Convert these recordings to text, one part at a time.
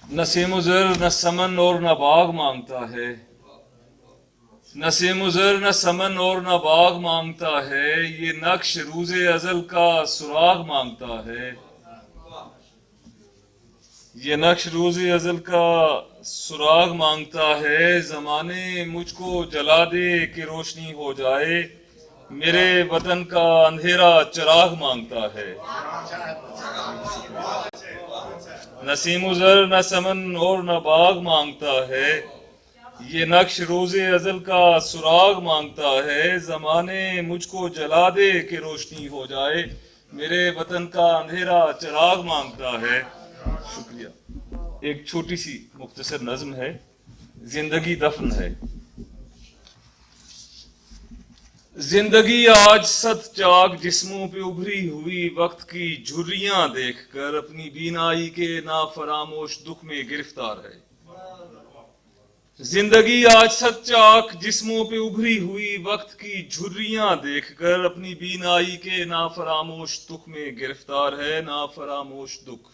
नसीम उज़र न समन और न बाग मांगता है, नसीम उज़र न समन और न बाग मांगता है, ये नक्श रूज़े अज़ल का सुराग मांगता है, ये नक्श रूज़े अज़ल का सुराग मांगता है। ज़माने मुझको जला दे कि रोशनी हो जाए, मेरे वतन का अंधेरा चिराग मांगता है। नसीम उज़र न समन और न बाग मांगता है, ये नक्श रोज़े अज़ल का सुराग मांगता है। ज़माने मुझको जला दे कि रोशनी हो जाए, मेरे वतन का अंधेरा चिराग मांगता है। शुक्रिया। एक छोटी सी मुख्तसर नज़्म है, जिंदगी दफन है। जिंदगी आज सत चाक जिस्मों पे उभरी हुई वक्त की झुर्रियां देखकर अपनी बीनाई के नाफरामोश दुख में गिरफ्तार है। जिंदगी आज सत चाक जिस्मों पे उभरी हुई वक्त की झुर्रियां देखकर अपनी बीनाई के नाफरामोश दुख में गिरफ्तार है। नाफरामोश दुख,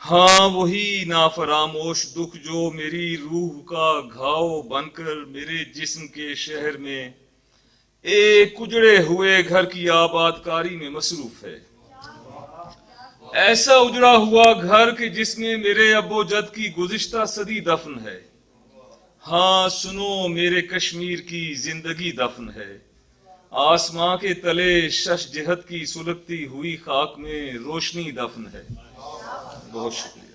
हाँ वही नाफरामोश दुख जो मेरी रूह का घाव बनकर मेरे जिस्म के शहर में एक उजड़े हुए घर की आबादकारी में मसरूफ है। ऐसा उजड़ा हुआ घर कि जिसमें मेरे अब्बो जद की गुज़िश्ता सदी दफन है। हाँ सुनो मेरे कश्मीर की जिंदगी दफन है। आसमां के तले शश जहत की सुलगती हुई खाक में रोशनी दफन है। बहुत शुक्रिया।